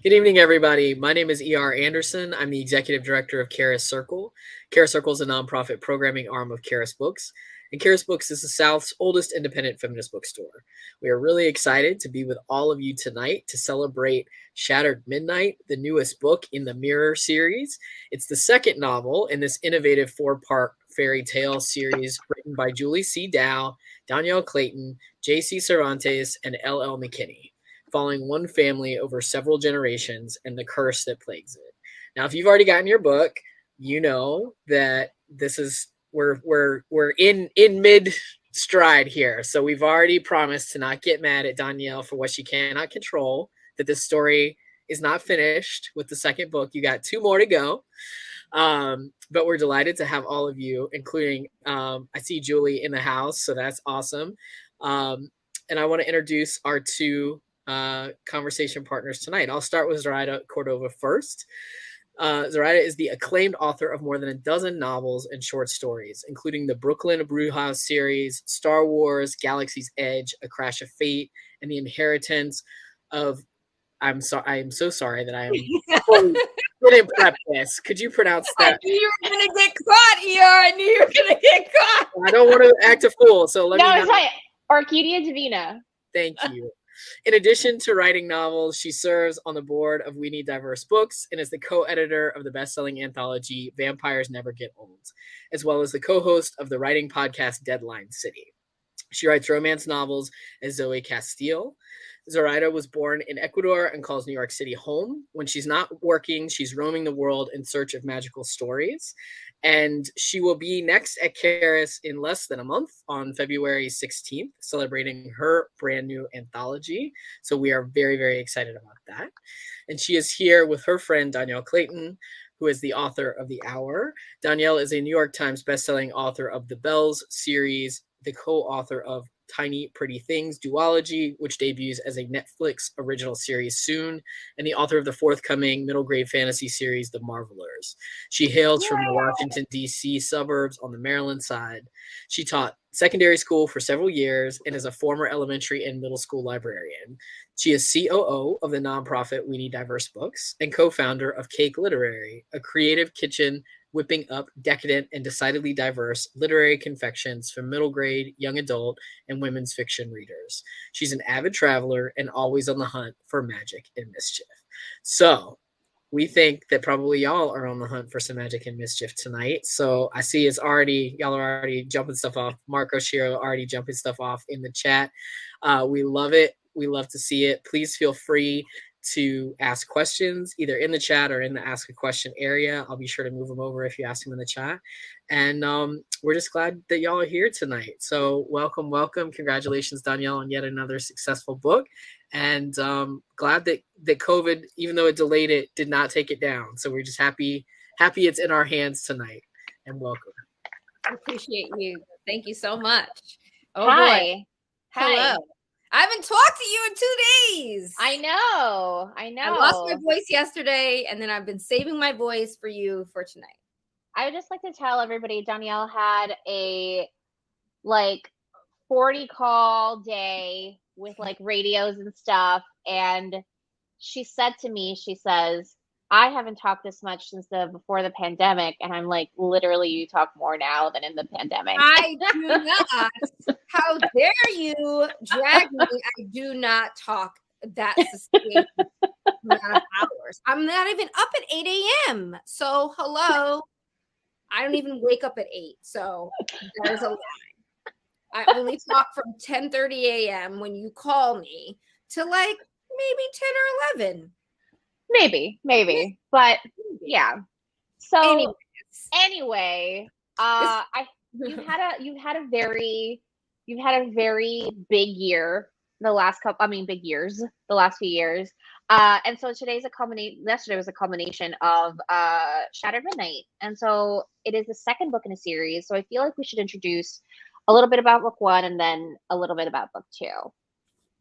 Good evening, everybody. My name is E.R. Anderson. I'm the Executive Director of Charis Circle. Charis Circle is a nonprofit programming arm of Charis Books, and Charis Books is the South's oldest independent feminist bookstore. We are really excited to be with all of you tonight to celebrate Shattered Midnight, the newest book in the Mirror series. It's the second novel in this innovative four-part fairy tale series written by Julie C. Dow, Dhonielle Clayton, J.C. Cervantes, and L.L. McKinney, following one family over several generations and the curse that plagues it. Now, if you've already gotten your book, you know that this is we're in mid stride here. So we've already promised to not get mad at Dhonielle for what she cannot control, that this story is not finished with the second book. You got 2 more to go. But we're delighted to have all of you, including I see Julie in the house, so that's awesome. And I want to introduce our 2 conversation partners tonight. I'll start with Zoraida Córdova first. Zoraida is the acclaimed author of more than a dozen novels and short stories, including the Brooklyn Brewhouse series, Star Wars, Galaxy's Edge, A Crash of Fate, and The Inheritance of. I am so sorry that I am. Didn't prep this. Could you pronounce that? I knew you were gonna get caught, ER. I knew you were gonna get caught. I don't want to act a fool, so let me. No, it's right. Orchidia Divina. Thank you. In addition to writing novels, she serves on the board of We Need Diverse Books and is the co-editor of the best-selling anthology Vampires Never Get Old, as well as the co-host of the writing podcast Deadline City. She writes romance novels as Zoe Castile. Zoraida was born in Ecuador and calls New York City home. When she's not working, she's roaming the world in search of magical stories. And she will be next at Charis in less than a month on February 16th, celebrating her brand new anthology. So we are very, very excited about that. And she is here with her friend, Dhonielle Clayton, who is the author of The Hour. Dhonielle is a New York Times bestselling author of the Bells series, the co-author of Tiny Pretty Things duology, which debuts as a Netflix original series soon, and the author of the forthcoming middle grade fantasy series, The Marvelers. She hails from the Washington, D.C. suburbs on the Maryland side. She taught secondary school for several years and is a former elementary and middle school librarian. She is COO of the nonprofit We Need Diverse Books and co-founder of Cake Literary, a creative kitchen whipping up decadent and decidedly diverse literary confections for middle grade, young adult, and women's fiction readers. She's an avid traveler and always on the hunt for magic and mischief. So we think that probably y'all are on the hunt for some magic and mischief tonight. So I see y'all are already jumping stuff off. Marco Shiro already jumping stuff off in the chat. We love it. We love to see it. Please feel free to ask questions either in the chat or in the ask a question area. I'll be sure to move them over if you ask them in the chat. And we're just glad that y'all are here tonight. So welcome. Congratulations, Dhonielle, on yet another successful book. And glad that COVID, even though it delayed it, did not take it down. So we're just happy it's in our hands tonight. And welcome. I appreciate you. Thank you so much. Oh, Hi. boy. Hi. Hello. I haven't talked to you in 2 days. I know. I lost my voice yesterday, and then I've been saving my voice for you for tonight. I would just like to tell everybody Dhonielle had a 40 call day with radios and stuff. And she said to me, she says, I haven't talked this much since before the pandemic. And I'm like, literally, you talk more now than in the pandemic. I do not. How dare you drag me? I do not talk that sustained amount of hours. I'm not even up at 8 a.m. So hello. I don't even wake up at 8. So that is a lie. I only talk from 10:30 a.m. when you call me to maybe 10 or 11. Maybe. But yeah. So anyway, you've had a very big year the last few years. And so yesterday was a culmination of Shattered Midnight. And so it is the second book in a series. So I feel like we should introduce a little bit about book 1 and then a little bit about book 2.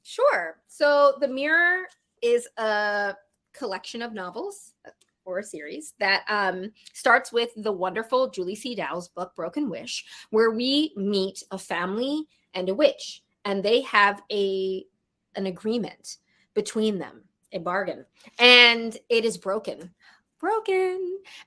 Sure. So The Mirror is a collection of novels or a series that starts with the wonderful Julie C. Dow's book, Broken Wish, where we meet a family and a witch, and they have an agreement between them. a bargain, and it is broken.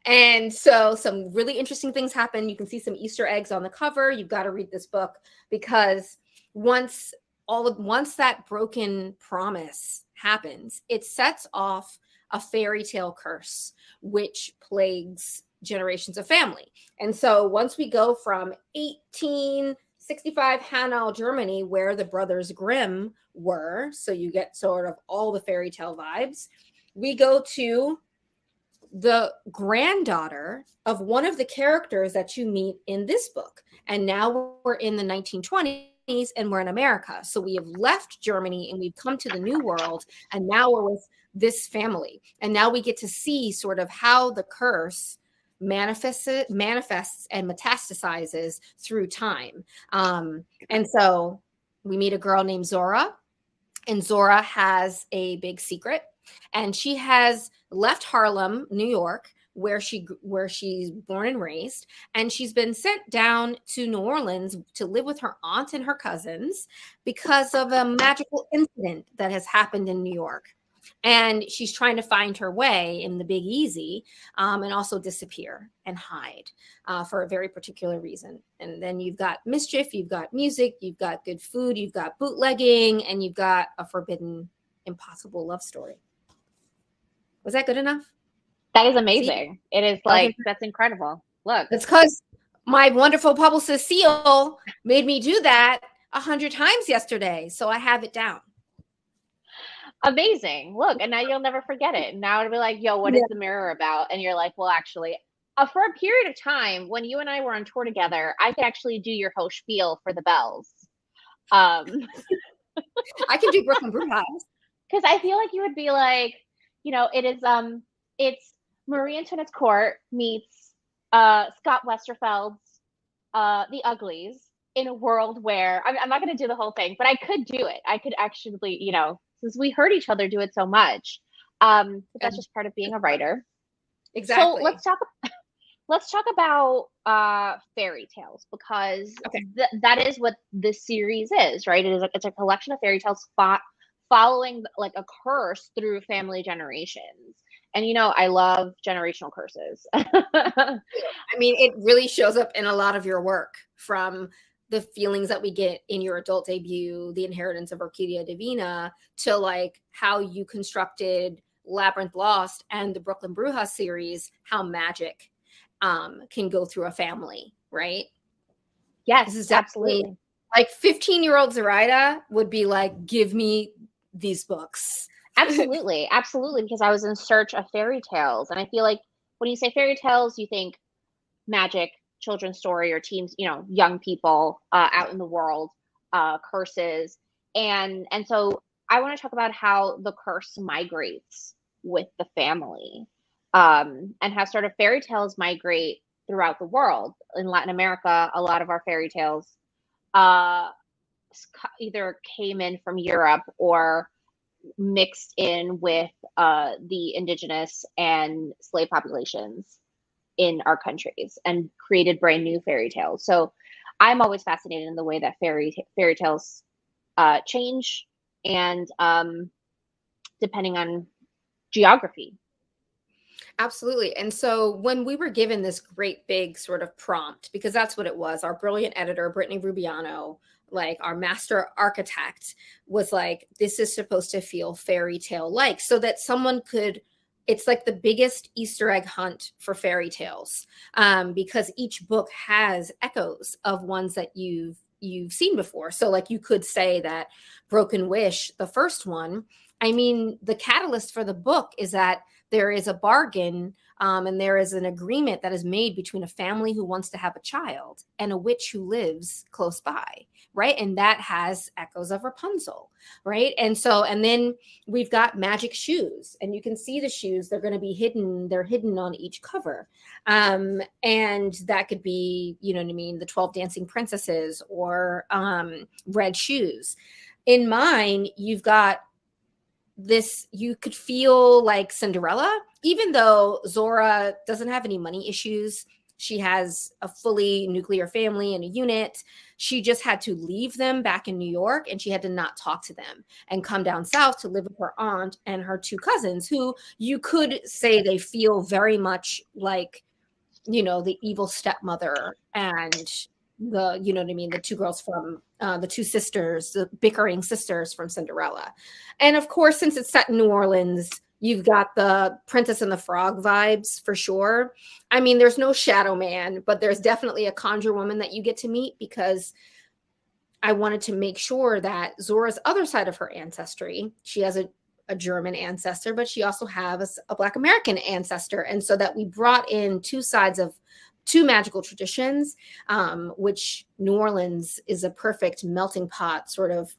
And so some really interesting things happen. You can see some Easter eggs on the cover. You've got to read this book, because once that broken promise happens, it sets off a fairy tale curse which plagues generations of family. And so once we go from 1865 Hanau, Germany, where the Brothers Grimm were, so you get sort of all the fairy tale vibes, we go to the granddaughter of one of the characters that you meet in this book. And now we're in the 1920s and we're in America. So we have left Germany and we've come to the New World, and now we're with this family. And now we get to see sort of how the curse manifests and metastasizes through time. And so we meet a girl named Zora, and Zora has a big secret. And she has left Harlem, New York, where she's born and raised, and she's been sent down to New Orleans to live with her aunt and her cousins because of a magical incident that has happened in New York. And she's trying to find her way in the Big Easy, and also disappear and hide for a very particular reason. And then you've got mischief, you've got music, you've got good food, you've got bootlegging, and you've got a forbidden, impossible love story. Was that good enough? That is amazing. See? It is like, that's incredible. Look. It's because my wonderful publicist Seal made me do that 100 times yesterday. So I have it down. Amazing. Look, and now you'll never forget it. Now it'll be like, yo, what is the mirror about? And you're like, well, actually, for a period of time when you and I were on tour together, I could actually do your whole spiel for the bells. I can do Brooklyn Brewhouse. Because I feel like you would be like, you know, it's Marie Antoinette's Court meets Scott Westerfeld's The Uglies in a world where I'm not going to do the whole thing, but I could do it. I could actually, you know, since we heard each other do it so much. But that's just part of being a writer. Exactly. So let's talk about fairy tales, because that is what this series is, right? It's a collection of fairy tales following like a curse through family generations. And, you know, I love generational curses. I mean, it really shows up in a lot of your work, from the feelings that we get in your adult debut, The Inheritance of Orquídea Divina, to like how you constructed Labyrinth Lost and the Brooklyn Brewhouse series, how magic can go through a family, right? Yes, this is absolutely. Like 15-year-old Zoraida would be like, give me these books. Absolutely. Absolutely. Because I was in search of fairy tales. And I feel like when you say fairy tales, you think magic, children's story, or teens, you know, young people out in the world, curses. And so I want to talk about how the curse migrates with the family, and how sort of fairy tales migrate throughout the world. In Latin America, a lot of our fairy tales either came in from Europe or mixed in with the indigenous and slave populations in our countries and created brand new fairy tales. So I'm always fascinated in the way that fairy tales change, and depending on geography. Absolutely. And so when we were given this great big sort of prompt, because that's what it was, our brilliant editor, Brittany Rubiano, like our master architect, was like, this is supposed to feel fairy tale like, so that someone could, it's like the biggest Easter egg hunt for fairy tales, because each book has echoes of ones that you've seen before. So like you could say that Broken Wish, the first one, I mean, the catalyst for the book is that there is a bargain, and there is an agreement that is made between a family who wants to have a child and a witch who lives close by, right? And that has echoes of Rapunzel, right? And so, and then we've got magic shoes, and you can see the shoes, they're going to be hidden. They're hidden on each cover. And that could be, you know what I mean, the 12 Dancing Princesses, or Red Shoes. In mine, you've got this, you could feel like Cinderella, even though Zora doesn't have any money issues. She has a fully nuclear family and a unit. She just had to leave them back in New York, and she had to not talk to them and come down south to live with her aunt and her two cousins, who you could say they feel very much like, you know, the evil stepmother and the, you know what I mean, the two girls from the two sisters, the bickering sisters from Cinderella. And of course, since it's set in New Orleans, you've got the Princess and the Frog vibes for sure. I mean, there's no Shadow Man, but there's definitely a conjure woman that you get to meet, because I wanted to make sure that Zora's other side of her ancestry, she has a German ancestor, but she also has a Black American ancestor. And so that we brought in two sides of two magical traditions, which New Orleans is a perfect melting pot sort of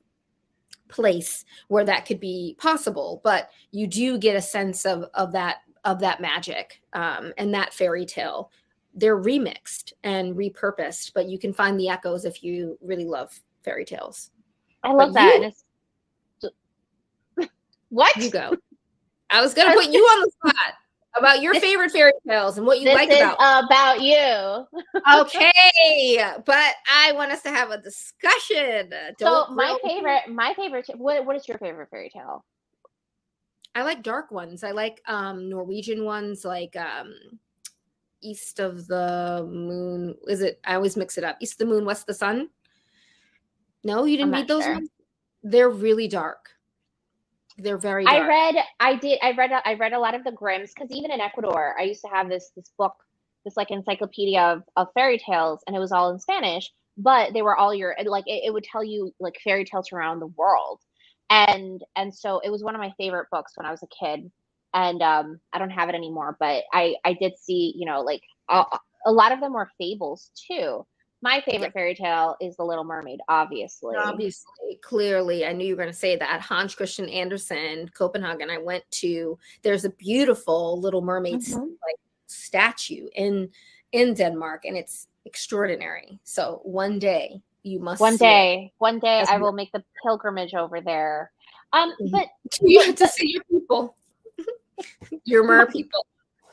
place where that could be possible. But you do get a sense of that magic and that fairy tale. They're remixed and repurposed, but you can find the echoes if you really love fairy tales. I love that. What? You go. I was going to put you on the spot about your favorite fairy tales and what you like about you. Okay, but I want us to have a discussion. My favorite. What is your favorite fairy tale? I like dark ones. I like Norwegian ones, like East of the Moon. Is it? I always mix it up. East of the Moon, West of the Sun. No, you didn't read those ones? They're really dark. They're very dark. I read a lot of the Grimms, because even in Ecuador, I used to have this book, this like encyclopedia of fairy tales, and it was all in Spanish, but they were all it would tell you like fairy tales around the world. And so it was one of my favorite books when I was a kid. And I don't have it anymore, but I did see, you know, like a lot of them were fables too. My favorite fairy tale is The Little Mermaid, obviously. Obviously, clearly. I knew you were going to say that. Hans Christian Andersen, Copenhagen. I went to, there's a beautiful Little Mermaid like statue in Denmark, and it's extraordinary. So one day you must One day I will make the pilgrimage over there. But you have to see your people. Your mer people.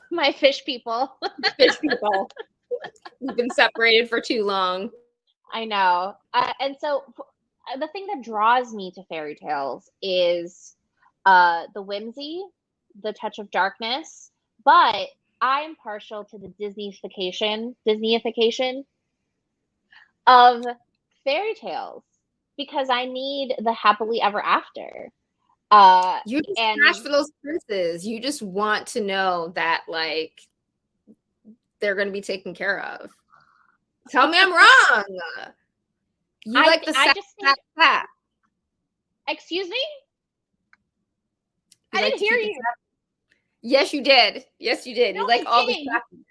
My fish people. Fish people. We've been separated for too long. I know. And so the thing that draws me to fairy tales is the whimsy, the touch of darkness, but I'm partial to the Disneyification of fairy tales, because I need the happily ever after. You just crash for those princes. You just want to know that, like, they're going to be taken care of. Tell me I'm wrong. You like the sad. Excuse me? I didn't hear you. Yes, you did. Yes, you did. No, you like all the sappy.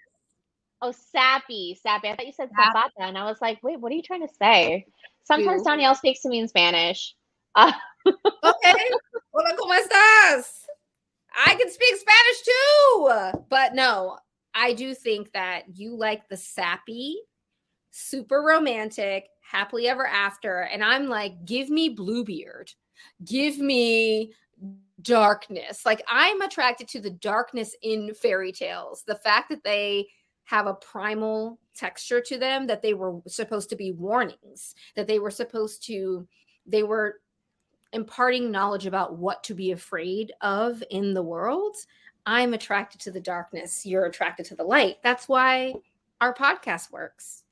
Oh, sappy. I thought you said zapata, and I was like, wait, what are you trying to say? Sometimes Dhonielle speaks to me in Spanish. Okay. Hola, ¿cómo estás? I can speak Spanish too. But no, I do think that you like the sappy, super romantic, happily ever after. And I'm like, give me Bluebeard. Give me darkness. Like, I'm attracted to the darkness in fairy tales. The fact that they have a primal texture to them, that they were supposed to be warnings, that they were imparting knowledge about what to be afraid of in the world. I'm attracted to the darkness. You're attracted to the light. That's why our podcast works.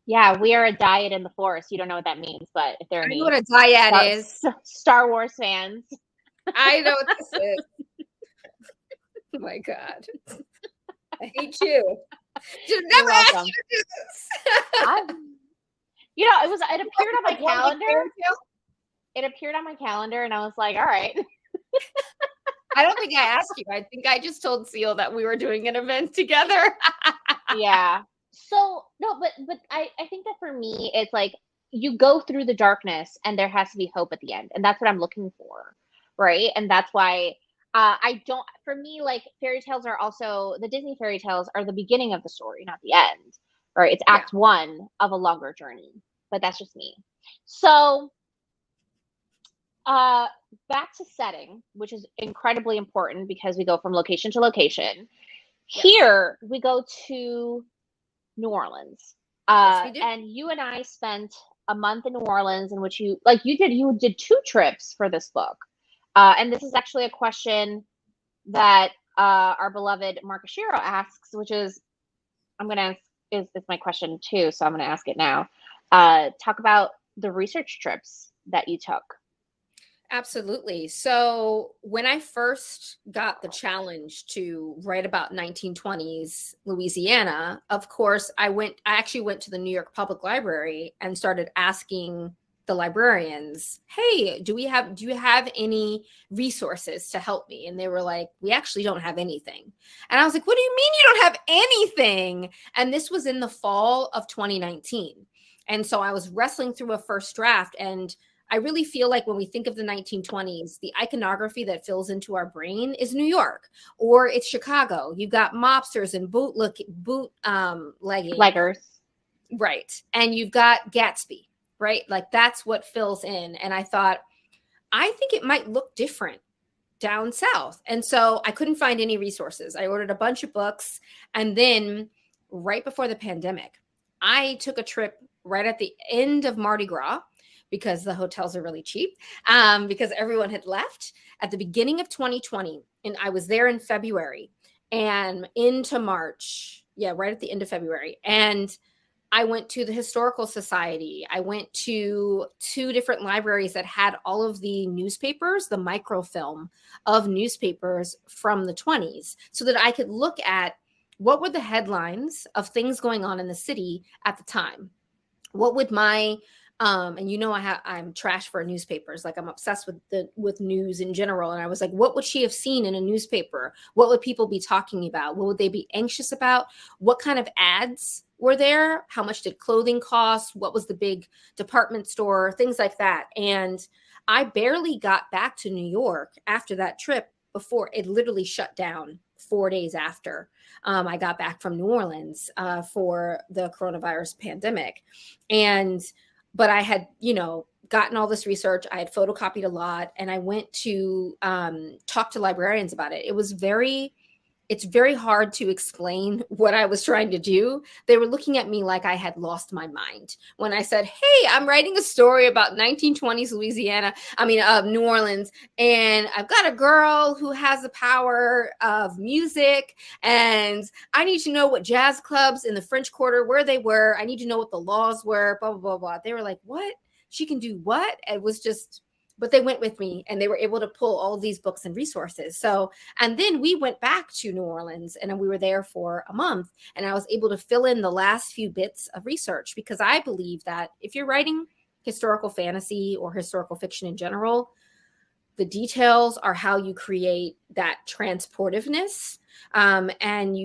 Yeah, we are a dyad in the force. You don't know what that means, but if there are I know what a dyad is. Star Wars fans. I know what this is. Oh my God. I hate you. Just never asked you to do this. It appeared on my calendar. It appeared on my calendar, and I was like, all right. I don't think I asked you. I think I just told Seal that we were doing an event together. Yeah. So, no, but I think that for me, it's like you go through the darkness and there has to be hope at the end. And that's what I'm looking for. Right. And that's why for me, like, fairy tales are also, the Disney fairy tales are the beginning of the story, not the end. Right. It's act one of a longer journey. But that's just me. So, back to setting, which is incredibly important because we go from location to location. Yes. Here we go to New Orleans. Yes, we did. And you and I spent a month in New Orleans in which you did 2 trips for this book. And this is actually a question that our beloved Mark Ashiro asks, which is, is my question too, so I'm going to ask it now. Talk about the research trips that you took. Absolutely. So when I first got the challenge to write about 1920s Louisiana, of course, I actually went to the New York Public Library and started asking the librarians, hey, do you have any resources to help me? And they were like, we actually don't have anything. And I was like, what do you mean you don't have anything? And this was in the fall of 2019. And so I was wrestling through a first draft, and I really feel like when we think of the 1920s, the iconography that fills into our brain is New York, or it's Chicago. You've got mobsters and leggers. Right. And you've got Gatsby, right? Like that's what fills in. And I thought, I think it might look different down south. And so I couldn't find any resources. I ordered a bunch of books. And then right before the pandemic, I took a trip right at the end of Mardi Gras, because the hotels are really cheap, because everyone had left at the beginning of 2020. And I was there in February and into March. Yeah, right at the end of February. And I went to the Historical Society. I went to 2 different libraries that had all of the newspapers, the microfilm of newspapers from the 20s, so that I could look at what were the headlines of things going on in the city at the time. What would my and you know, I'm trash for newspapers. Like I'm obsessed with news in general. And I was like, what would she have seen in a newspaper? What would people be talking about? What would they be anxious about? What kind of ads were there? How much did clothing cost? What was the big department store? Things like that. And I barely got back to New York after that trip before it literally shut down 4 days after I got back from New Orleans for the coronavirus pandemic. But I had, gotten all this research. I had photocopied a lot, and I went to talk to librarians about it. It's very hard to explain what I was trying to do. They were looking at me like I had lost my mind when I said, hey, I'm writing a story about 1920s New Orleans. And I've got a girl who has the power of music. And I need to know what jazz clubs in the French Quarter, where they were. I need to know what the laws were, blah, blah, blah, blah. They were like, what? She can do what? It was just... But they went with me, and they were able to pull all of these books and resources. So, and then we went back to New Orleans, and we were there for a month, and I was able to fill in the last few bits of research, because I believe that if you're writing historical fantasy or historical fiction in general, the details are how you create that transportiveness, and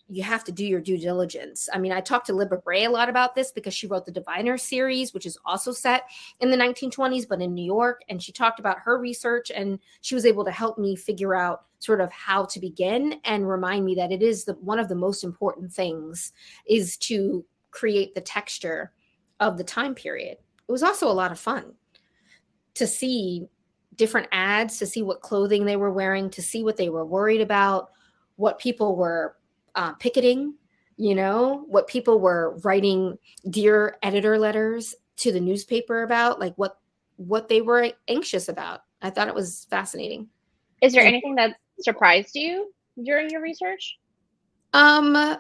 you have to do your due diligence. I mean, I talked to Libba Bray a lot about this because she wrote the Diviner series, which is also set in the 1920s, but in New York. And she talked about her research, and she was able to help me figure out sort of how to begin and remind me that it is one of the most important things is to create the texture of the time period. It was also a lot of fun to see different ads, to see what clothing they were wearing, to see what they were worried about, what people were picketing, what people were writing dear editor letters to the newspaper about, like what they were anxious about. I thought it was fascinating. Is there anything that surprised you during your research? I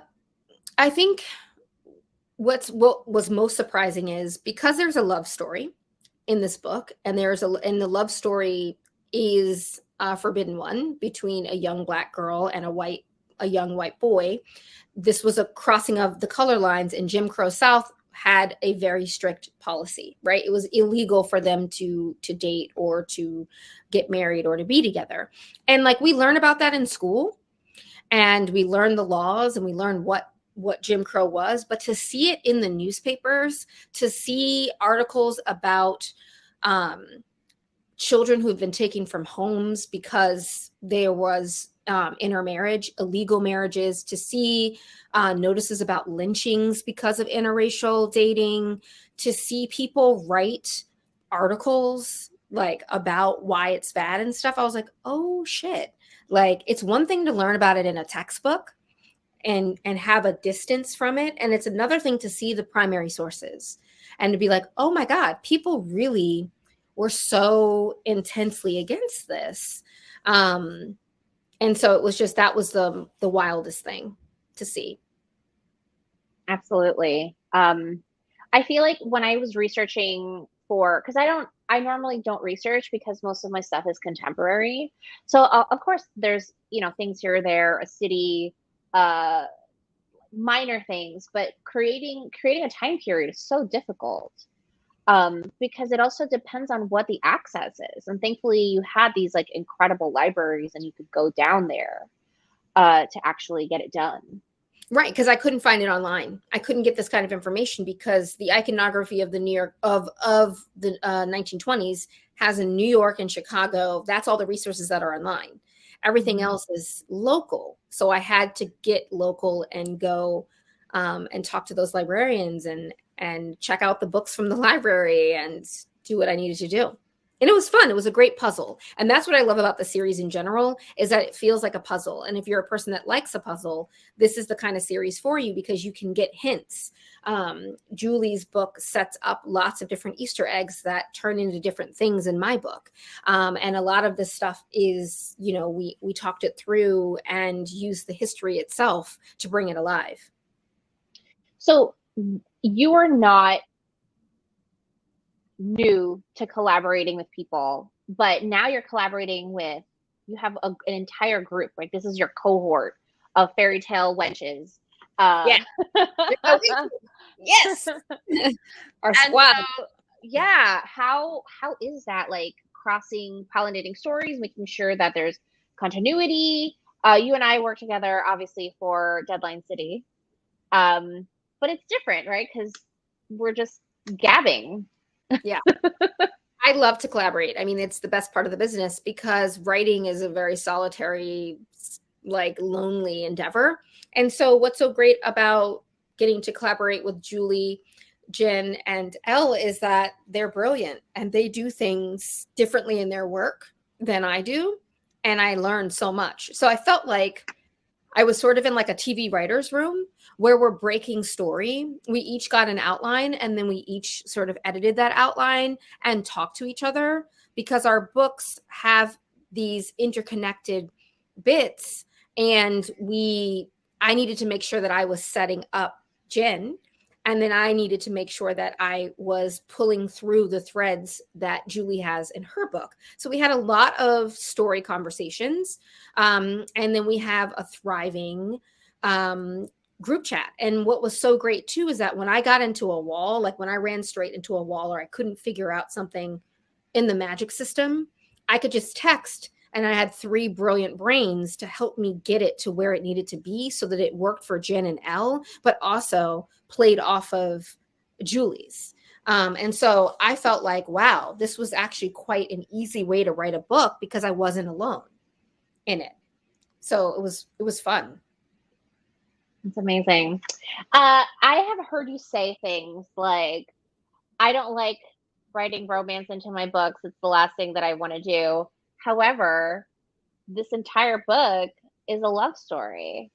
think what was most surprising is because there's a love story in this book, and and the love story is a forbidden one between a young Black girl and a young white boy. This was a crossing of the color lines, and Jim Crow South had a very strict policy, right? It was illegal for them to date or to get married or to be together. And like we learn about that in school, and we learn the laws, and we learn what Jim Crow was, but to see it in the newspapers, to see articles about children who have been taken from homes because there was intermarriage, illegal marriages, to see notices about lynchings because of interracial dating, to see people write articles like about why it's bad and stuff. I was like, oh shit. Like, it's one thing to learn about it in a textbook, and have a distance from it. And it's another thing to see the primary sources and to be like, oh my God, people really were so intensely against this. And so it was just, that was the wildest thing to see. Absolutely. I feel like when I was researching because I normally don't research because most of my stuff is contemporary. So of course there's, things here or there, a city, minor things, but creating a time period is so difficult. Because it also depends on what the access is. And thankfully you had these like incredible libraries and you could go down there to actually get it done. Right, because I couldn't find it online. I couldn't get this kind of information because the iconography of the New York of the 1920s has in New York and Chicago. That's all the resources that are online. Everything else is local. So I had to get local and go and talk to those librarians and check out the books from the library and do what I needed to do. And it was fun. It was a great puzzle. And that's what I love about the series in general, is that it feels like a puzzle. And if you're a person that likes a puzzle, this is the kind of series for you because you can get hints. Julie's book sets up lots of different Easter eggs that turn into different things in my book. And a lot of this stuff is, we talked it through and used the history itself to bring it alive. So you are not new to collaborating with people, but now you're collaborating with, you have an entire group, right? This is your cohort of fairy tale wenches. Yeah. Yes. Our squad. So, yeah. How is that, like, crossing, pollinating stories, making sure that there's continuity? You and I work together, obviously, for Deadline City. But it's different, right? Because we're just gabbing. Yeah. I love to collaborate. I mean, it's the best part of the business because writing is a very solitary, like lonely endeavor. And so what's so great about getting to collaborate with Julie, Jen, and Elle is that they're brilliant and they do things differently in their work than I do. And I learned so much. So I felt like I was sort of in like a TV writer's room where we're breaking story. We each got an outline and then we each sort of edited that outline and talked to each other because our books have these interconnected bits. And I needed to make sure that I was setting up Jen. And then I needed to make sure that I was pulling through the threads that Julie has in her book. So we had a lot of story conversations. And then we have a thriving group chat. And what was so great too is that when I got into a wall, like when I ran straight into a wall or I couldn't figure out something in the magic system, I could just text. And I had 3 brilliant brains to help me get it to where it needed to be so that it worked for Jen and Elle, but also played off of Julie's. And so I felt like, wow, this was actually quite an easy way to write a book because I wasn't alone in it. So it was fun. It's amazing. I have heard you say things like, I don't like writing romance into my books. It's the last thing that I want to do. However, this entire book is a love story.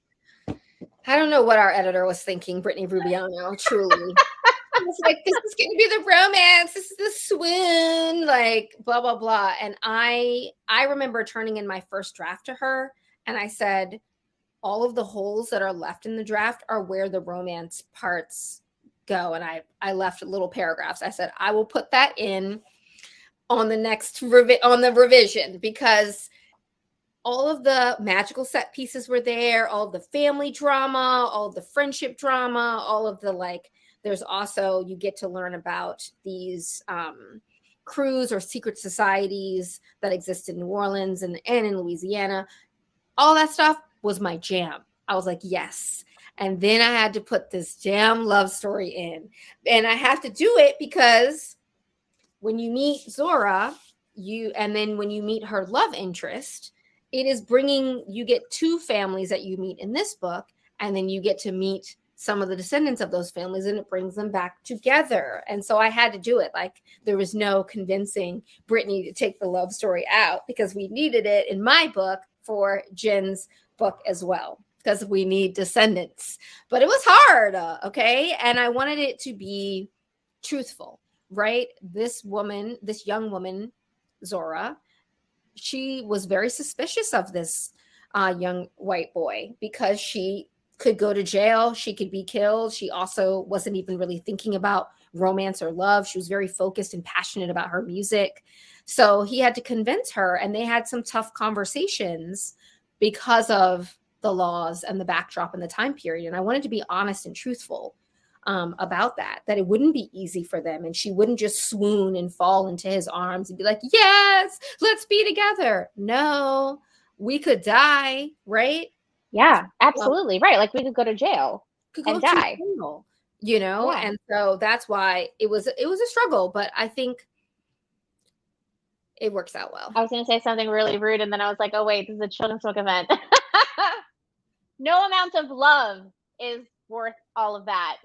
I don't know what our editor was thinking, Brittany Rubiano, truly. It's like, this is going to be the romance. This is the swoon, like blah, blah, blah. And I remember turning in my first draft to her and I said, all of the holes that are left in the draft are where the romance parts go. And I left little paragraphs. I said, I will put that in on the next on the revision because all of the magical set pieces were there, all of the family drama, all of the friendship drama, all of the there's also, you get to learn about these crews or secret societies that exist in New Orleans and in Louisiana. All that stuff was my jam. I was like, yes. And then I had to put this damn love story in. And I have to do it because when you meet Zora, and then when you meet her love interest, it is you get 2 families that you meet in this book, and then you get to meet some of the descendants of those families, and it brings them back together. And so I had to do it. Like, there was no convincing Brittany to take the love story out because we needed it in my book for Jen's book as well. because we need descendants. But it was hard, okay? And I wanted it to be truthful, right? This young woman, Zora, she was very suspicious of this young white boy because she could go to jail. She could be killed. She also wasn't even really thinking about romance or love. She was very focused and passionate about her music. So he had to convince her, and they had some tough conversations because of the laws and the backdrop and the time period. And I wanted to be honest and truthful about that it wouldn't be easy for them. And she wouldn't just swoon and fall into his arms and be like, yes, let's be together. No, we could die, right? Yeah, absolutely. Right. Like we could go to jail and die. Jail, you know? Yeah. And so that's why it was a struggle, but I think it works out well. I was going to say something really rude, and then I was like, oh, wait, this is a children's book event. No amount of love is worth all of that.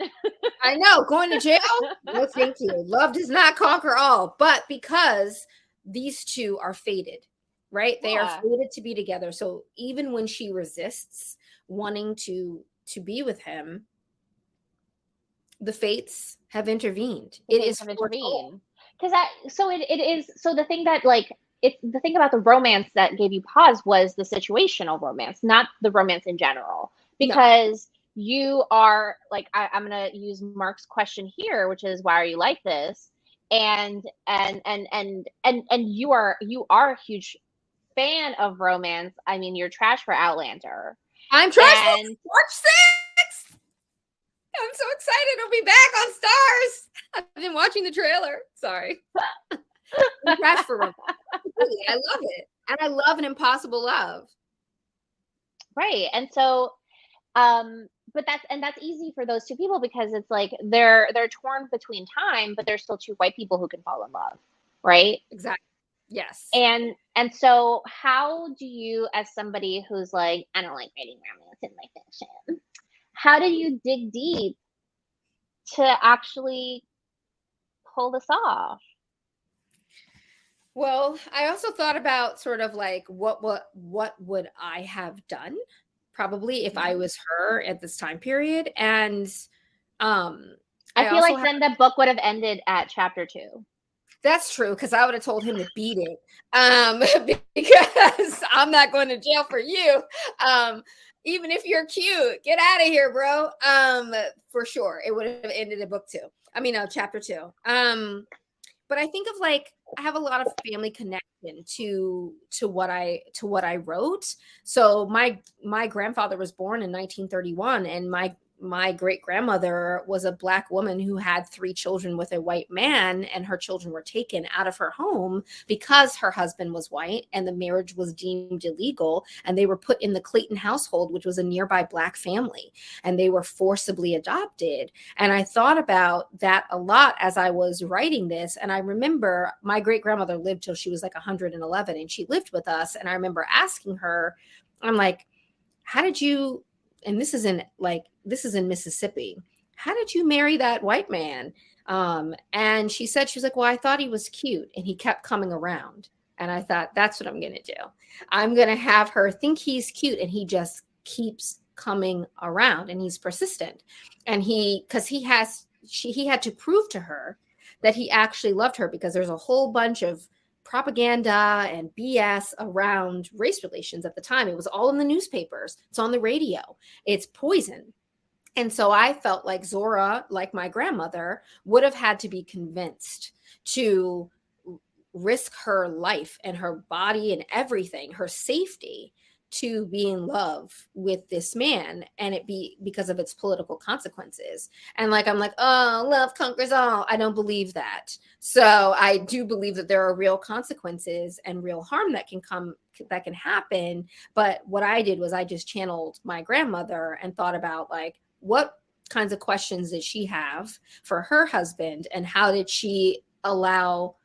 I know. Going to jail? No, thank you. Love does not conquer all. But because these two are fated, right? They are fated to be together. So even when she resists wanting to be with him, the fates have intervened. It is intervened. Because it is the thing that the thing about the romance that gave you pause was the situational romance, not the romance in general. Because you are like, I'm gonna use Mark's question here, which is, why are you like this? And you are a huge fan of romance. I mean, you're trash for Outlander. I'm trash for March 6th. I'm so excited to be back on Stars. I've been watching the trailer. Sorry. I'm trash for romance. I love it. And I love An Impossible Love. Right. And so but that's easy for those two people because it's like they're torn between time, but they're still two white people who can fall in love. Right? Exactly. Yes. And so how do you, as somebody who's like, I don't like reading romance in my fiction, how do you dig deep to actually pull this off? Well, I also thought about sort of like what would I have done probably if I was her at this time period. And I feel like then the book would have ended at chapter 2. That's true, because I would have told him to beat it. Because I'm not going to jail for you. Even if you're cute, get out of here, bro. For sure. It would have ended at book 2. I mean, chapter 2. But I think of like, I have a lot of family connection to what I wrote. So my grandfather was born in 1931, and my great grandmother was a Black woman who had 3 children with a white man, and her children were taken out of her home because her husband was white and the marriage was deemed illegal, and they were put in the Clayton household, which was a nearby Black family, and they were forcibly adopted. And I thought about that a lot as I was writing this. And I remember my great grandmother lived till she was like 111, and she lived with us. And I remember asking her, I'm like, how did you, and this is in Mississippi, how did you marry that white man? And she said, she was like, well, I thought he was cute and he kept coming around. And I thought, that's what I'm going to do. I'm going to have her think he's cute, and he just keeps coming around, and he's persistent. And because he had to prove to her that he actually loved her, because there's a whole bunch of propaganda and BS around race relations at the time. It was all in the newspapers. It's on the radio. It's poison. And so I felt like Zora, like my grandmother, would have had to be convinced to risk her life and her body and everything, her safety, to be in love with this man, and it be because of its political consequences. And like, I'm like, oh, love conquers all. I don't believe that. So I do believe that there are real consequences and real harm that can happen. But what I did was I just channeled my grandmother and thought about like, what kinds of questions did she have for her husband, and how did she allow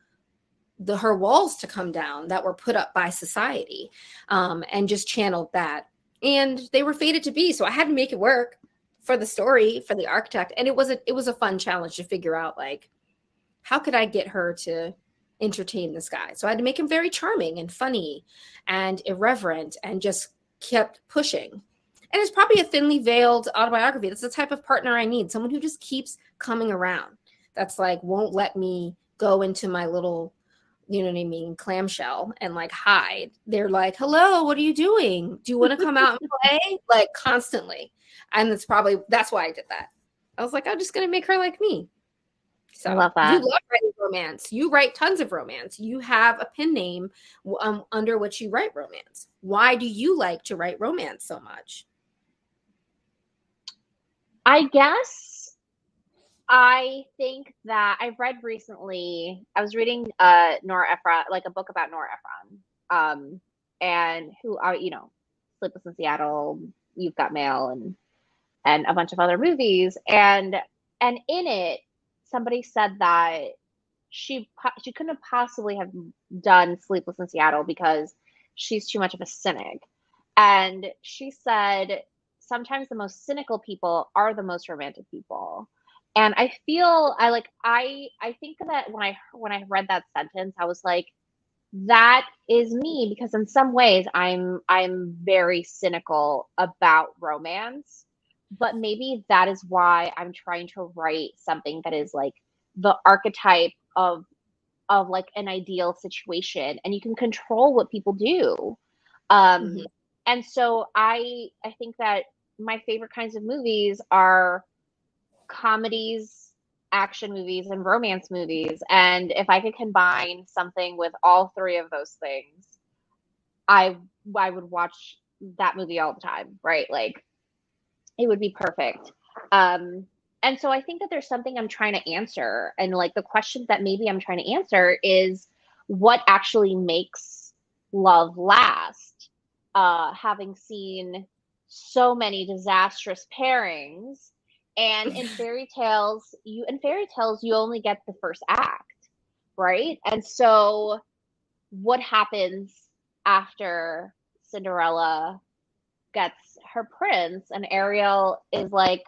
her walls to come down that were put up by society, and just channeled that. And they were fated to be. So I had to make it work for the story, for the architect. And it was a fun challenge to figure out, like, how could I get her to entertain this guy? So I had to make him very charming and funny and irreverent, and just kept pushing. And it's probably a thinly veiled autobiography. That's the type of partner I need. Someone who just keeps coming around. That's like, won't let me go into my little, you know what I mean, clamshell and like hide. They're like, hello, what are you doing? Do you want to come out and play? Like constantly. And that's why I did that. I was like, I'm just going to make her like me. So I love that. You love writing romance. You write tons of romance. You have a pen name under which you write romance. Why do you like to write romance so much? I guess I think that I've read recently, I was reading Nora Ephron, like a book about Nora Ephron, and who are, you know, Sleepless in Seattle, You've Got Mail, and a bunch of other movies. And in it, somebody said that she couldn't have possibly have done Sleepless in Seattle because she's too much of a cynic. And she said sometimes the most cynical people are the most romantic people. And I feel I think that when I read that sentence, I was like, that is me, because in some ways I'm very cynical about romance. But maybe that is why I'm trying to write something that is like the archetype of like an ideal situation, and you can control what people do. And so I think that my favorite kinds of movies are comedies, action movies, and romance movies. And if I could combine something with all three of those things, I would watch that movie all the time, right? Like, it would be perfect. And so I think that there's something I'm trying to answer. And like the question that maybe I'm trying to answer is what actually makes love last? Having seen so many disastrous pairings, and in fairy tales, you only get the first act, right? And so what happens after Cinderella gets her prince and Ariel is like,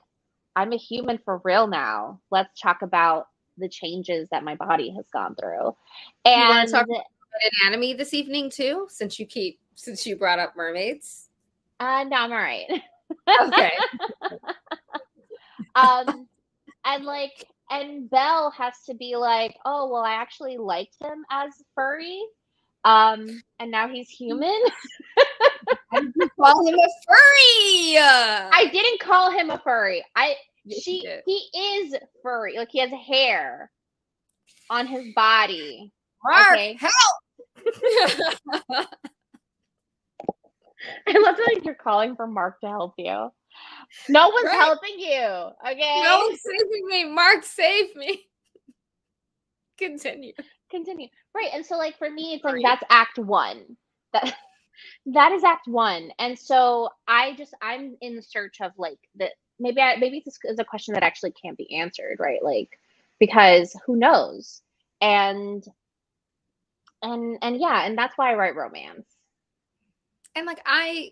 I'm a human for real now. Let's talk about the changes that my body has gone through. And you want to talk about anatomy this evening too, since you brought up mermaids? No, I'm all right. Okay. And Belle has to be like, oh, well, I actually liked him as furry. And now he's human. I didn't call him a furry. I didn't call him a furry. He is furry. Like, he has hair on his body. Mark, okay? Help! I love that you're calling for Mark to help you. No one's helping you. Okay. No one's saving me. Mark, save me. Continue. Right. And so, like, for me, it's like that's act one. That is act one. And so I'm in search of like maybe this is a question that actually can't be answered, right? Like, because who knows? And yeah, and that's why I write romance. And like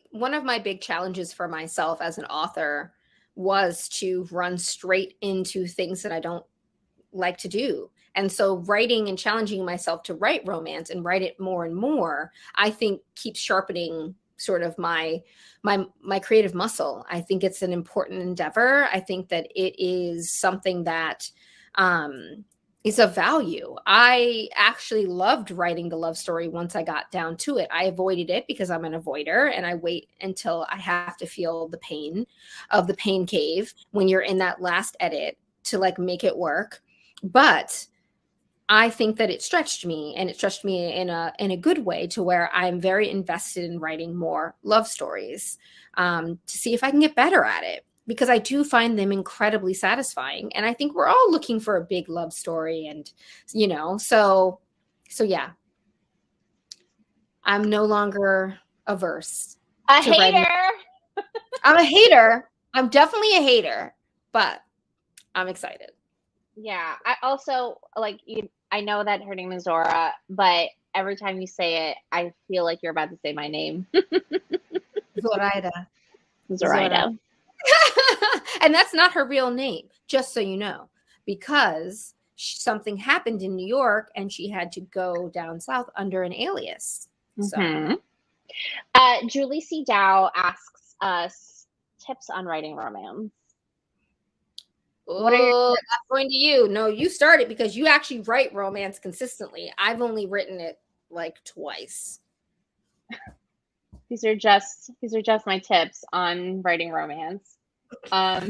one of my big challenges for myself as an author was to run straight into things that I don't like to do. And so writing and challenging myself to write romance and write it more and more, I think keeps sharpening sort of my creative muscle. I think it's an important endeavor. I think that it is something that is of value. I actually loved writing the love story once I got down to it. I avoided it because I'm an avoider, and I wait until I have to feel the pain of the pain cave when you're in that last edit to like make it work. But I think that it stretched me, and it stretched me in a good way, to where I'm very invested in writing more love stories to see if I can get better at it, because I do find them incredibly satisfying. And I think we're all looking for a big love story, and, you know, so yeah, I'm no longer averse. A hater. I'm a hater. I'm definitely a hater, but I'm excited. Yeah. I also I know that her name is Zora, but every time you say it, I feel like you're about to say my name. Zoraida. And that's not her real name, just so you know, because something happened in New York and she had to go down south under an alias. So. Julie C. Dow asks us, tips on writing romance? What are your tips? I'm going to you. No, you started because you actually write romance consistently. I've only written it like twice. These are just my tips on writing romance. Are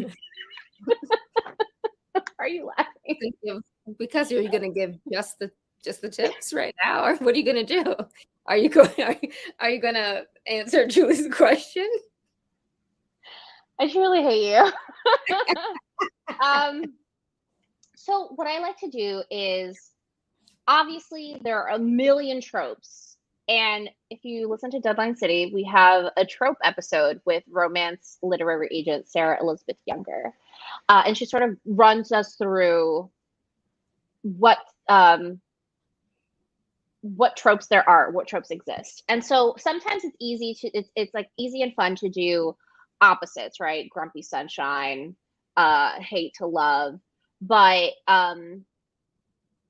you laughing? Because you're going to give just the tips right now, or what are you going to do? Are you going to answer Julie's question? I truly hate you. So what I like to do is, obviously there are a million tropes. And if you listen to Deadline City, we have a trope episode with romance literary agent Sarah Elizabeth Younger. And she sort of runs us through what tropes there are, what tropes exist. And so sometimes it's easy to, it's like easy and fun to do opposites, right? Grumpy sunshine, hate to love. But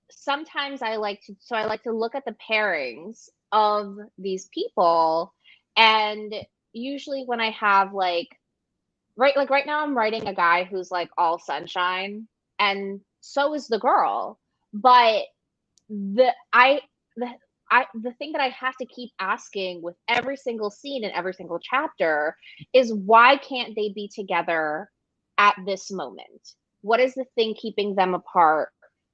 sometimes I like to look at the pairings of these people. And usually when I have like right now I'm writing a guy who's like all sunshine, and so is the girl. But the thing that I have to keep asking with every single scene and every single chapter is, why can't they be together at this moment? What is the thing keeping them apart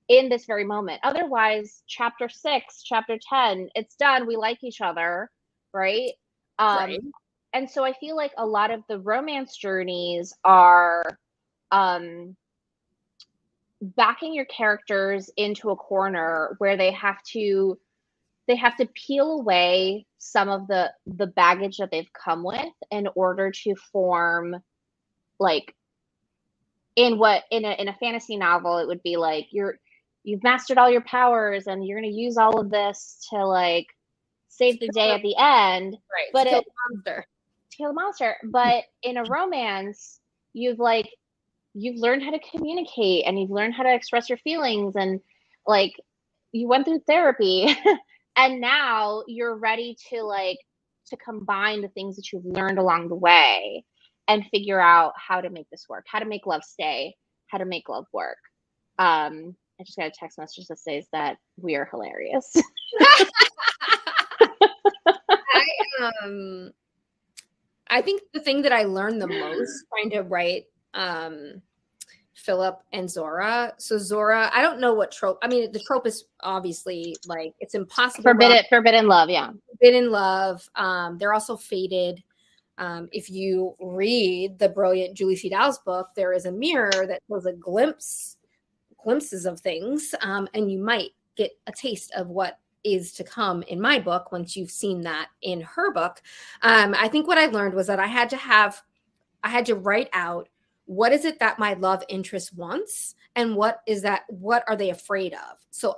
in this very moment? Otherwise, chapter 6, chapter 10, it's done. We like each other, right? Right. And so I feel like a lot of the romance journeys are backing your characters into a corner where they have to peel away some of the baggage that they've come with in order to form, like, in a fantasy novel, it would be like you've mastered all your powers and you're going to use all of this to like save the day at the end. Right. But to kill the monster. But in a romance, you've learned how to communicate and you've learned how to express your feelings, and like you went through therapy and now you're ready to combine the things that you've learned along the way and figure out how to make this work, how to make love stay, how to make love work. I just got a text message that says that we are hilarious. I think the thing that I learned the most trying to write Philip and Zora. So Zora, I don't know what trope. I mean, the trope is obviously like it's impossible. Forbidden love, yeah. Forbidden love. They're also fated. If you read the brilliant Julie Fidal's book, there is a mirror that shows glimpses of things, and you might get a taste of what is to come in my book once you've seen that in her book. I think what I learned was that I had to write out, what is it that my love interest wants, and what are they afraid of? So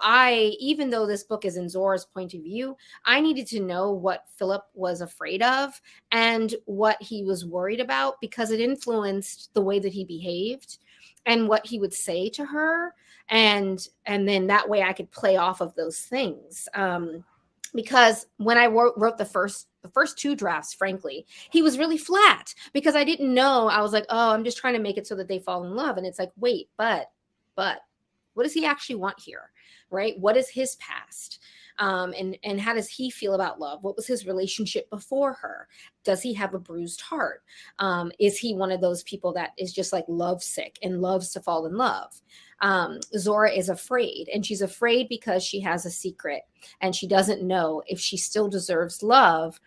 even though this book is in Zora's point of view, I needed to know what Philip was afraid of and what he was worried about, because it influenced the way that he behaved and what he would say to her. And then that way I could play off of those things. Because when I wrote the first 2 drafts, frankly, he was really flat because I didn't know. I was like, oh, I'm just trying to make it so that they fall in love. And it's like, wait, but what does he actually want here? Right? What is his past? And how does he feel about love? What was his relationship before her? Does he have a bruised heart? Is he one of those people that is just like lovesick and loves to fall in love? Zora is afraid, and she's afraid because she has a secret and she doesn't know if she still deserves love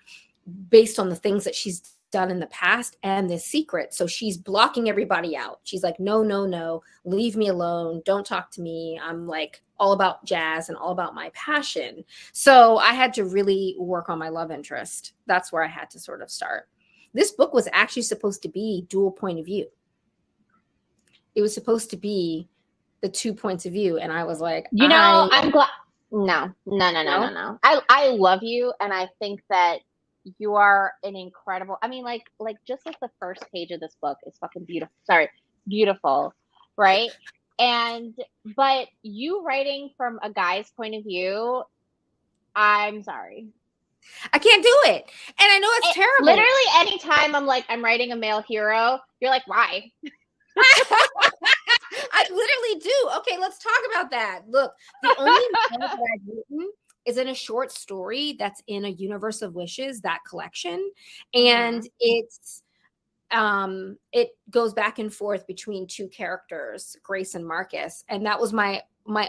based on the things that she's done in the past and this secret. So she's blocking everybody out. She's like, no, leave me alone. Don't talk to me. I'm like all about jazz and all about my passion. So I had to really work on my love interest. That's where I had to sort of start. This book was actually supposed to be dual point of view. It was supposed to be the 2 points of view. And I was like, I'm glad. No. I love you. And I think that you are an incredible, I mean, like just like the first page of this book is fucking beautiful. Right. But you writing from a guy's point of view, I'm sorry. I can't do it. And I know it's terrible. Literally anytime I'm writing a male hero, you're like, why? I literally do. Okay, let's talk about that. Look, the only male that I've written is in a short story that's in a Universe of Wishes, that collection. And it's it goes back and forth between two characters, Grace and Marcus. And that was my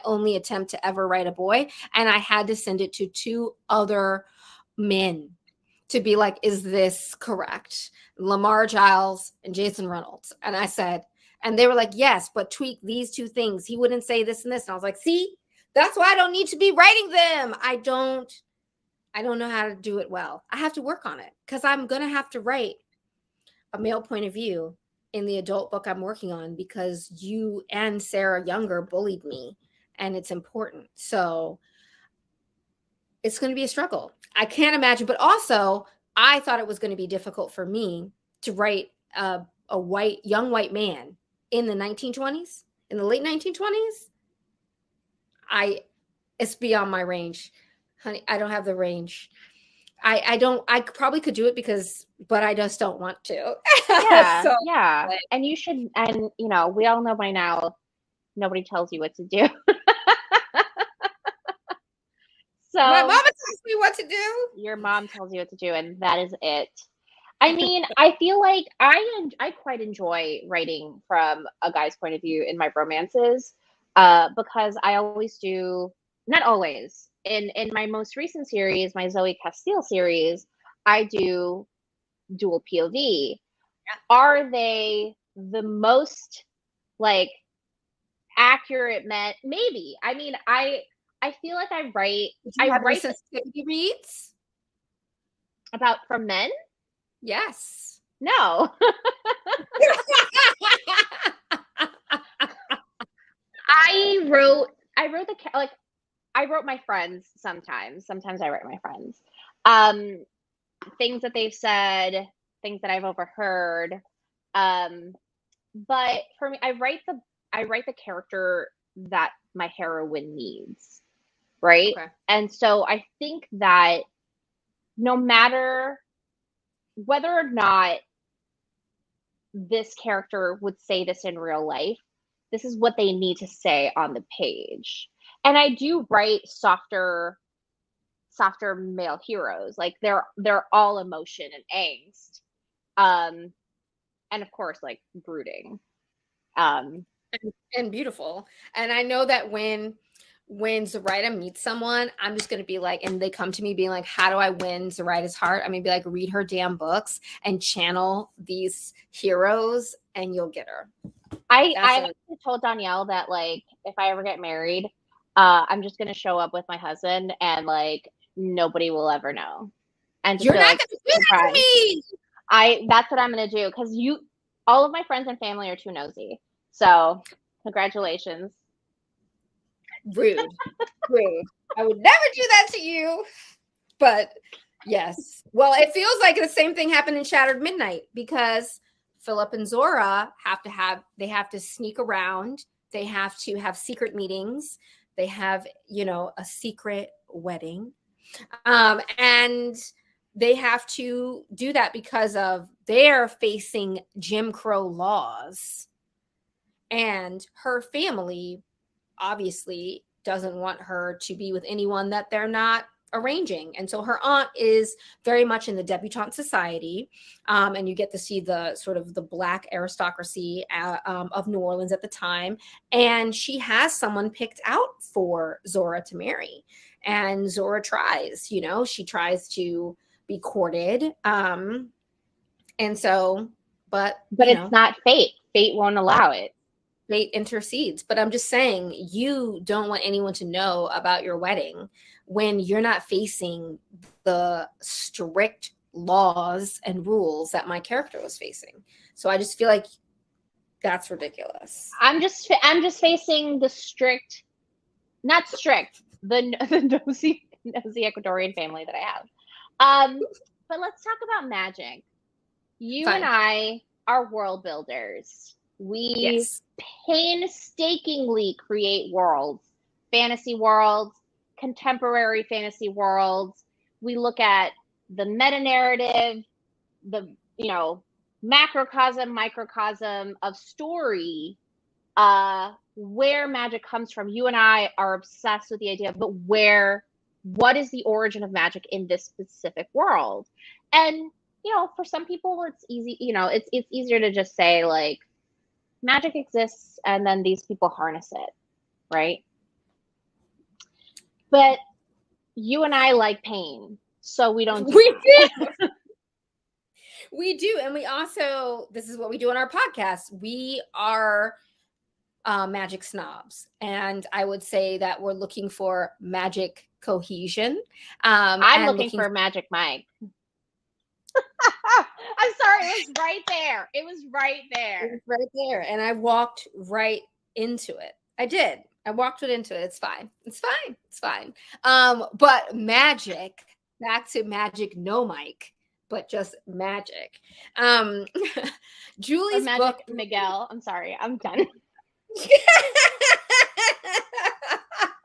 only attempt to ever write a boy. And I had to send it to 2 other men to be like, is this correct? Lamar Giles and Jason Reynolds. And I said, and they were like, yes, but tweak these 2 things. He wouldn't say this and this. And I was like, see, that's why I don't need to be writing them. I don't know how to do it well. I have to work on it because I'm going to have to write a male point of view in the adult book I'm working on because you and Sarah Younger bullied me and it's important. So it's going to be a struggle. I can't imagine, but also I thought it was going to be difficult for me to write a young white man in the 1920s, in the late 1920s. It's beyond my range, honey. I don't have the range. I probably could do it but I just don't want to. Yeah. So, yeah. And you should, and we all know by now, nobody tells you what to do. So my mama tells me what to do. Your mom tells you what to do, and that is it. I mean, I feel like I quite enjoy writing from a guy's point of view in my romances, because I always do, not always. In my most recent series, my Zoe Castile series, I do dual POV. Are they the most accurate men? Maybe. I mean, I feel like I write sensitivity reads about from men. Yes. No. I wrote my friends sometimes. Sometimes I write my friends. Things that they've said, things that I've overheard. But for me, I write the character that my heroine needs. Right? Okay. And so I think that no matter whether or not this character would say this in real life, this is what they need to say on the page. And I do write softer male heroes. Like they're all emotion and angst. And of course, brooding. And beautiful. And I know that when Zoraida meets someone, I'm just going to be like, and they come to me being like, how do I win Zoraida's heart? I'm going to be like, read her damn books and channel these heroes and you'll get her. I actually told Dhonielle that if I ever get married, I'm just going to show up with my husband and nobody will ever know. And you're not going to do that to me. That's what I'm going to do because all of my friends and family are too nosy. So congratulations. Rude. I would never do that to you. But yes. Well, it feels like the same thing happened in Shattered Midnight because Philip and Zora have to sneak around. They have to have secret meetings. They have, a secret wedding. And they have to do that because of they're facing Jim Crow laws. And her family obviously doesn't want her to be with anyone that they're not arranging. And so her aunt is very much in the debutante society. And you get to see the sort of the Black aristocracy of New Orleans at the time. And she has someone picked out for Zora to marry. And Zora tries, she tries to be courted. And so, but it's not fate. Fate won't allow it. Fate intercedes. But I'm just saying, you don't want anyone to know about your wedding when you're not facing the strict laws and rules that my character was facing. So I just feel like that's ridiculous. I'm just facing the strict, not strict, the nosy Ecuadorian family that I have. But let's talk about magic. You and I are world builders. We painstakingly create worlds, fantasy worlds, contemporary fantasy worlds. we look at the meta narrative, the, you know, macrocosm, microcosm of story, where magic comes from. You and I are obsessed with the idea of, but what is the origin of magic in this specific world? And, you know, for some people it's easy, you know, it's easier to just say like magic exists and then these people harness it, right? But you and I like pain, so we don't do that. We do. And we also, this is what we do on our podcast. We are magic snobs. And I would say that we're looking for magic cohesion. I'm looking for Magic Mike. I'm sorry, it was right there. It was right there. It was right there. And I walked right into it. I did. I walked it into it. It's fine. It's fine. It's fine. But magic, back to magic, no Mike, but just magic. Julie's magic book. Miguel. I'm sorry. I'm done.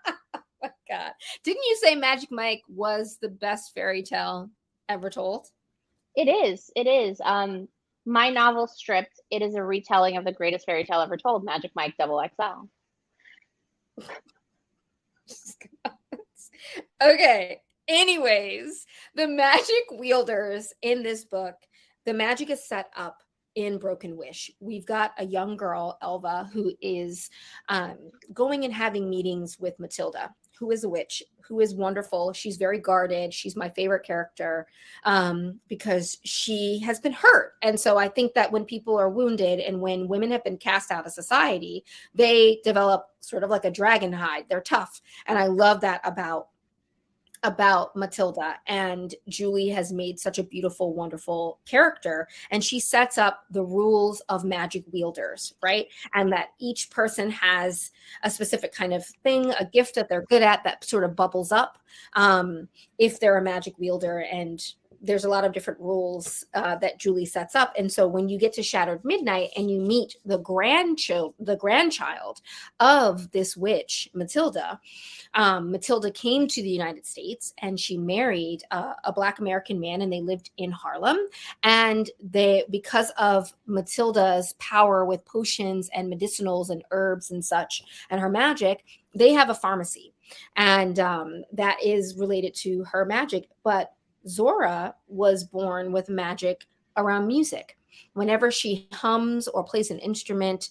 Oh my God. Didn't you say Magic Mike was the best fairy tale ever told? It is. It is. My novel Stripped, it is a retelling of the greatest fairy tale ever told, Magic Mike XXL. Okay. Anyways, the magic wielders in this book, the magic is set up in Broken Wish. We've got a young girl, Elva, who is going and having meetings with Matilda, who is a witch, who is wonderful. She's very guarded. She's my favorite character because she has been hurt. And so I think that when people are wounded and when women have been cast out of society, they develop sort of like a dragon hide. They're tough. And I love that about Matilda. And Julie has made such a beautiful, wonderful character. And she sets up the rules of magic wielders, right? And that each person has a specific kind of thing, a gift that they're good at that sort of bubbles up if they're a magic wielder. And there's a lot of different rules that Julie sets up. And so when you get to Shattered Midnight and you meet the grandchild of this witch, Matilda, Matilda came to the United States and she married a Black American man, and they lived in Harlem. And because of Matilda's power with potions and medicinals and herbs and such, and her magic, they have a pharmacy. And that is related to her magic. But Zora was born with magic around music. Whenever she hums or plays an instrument,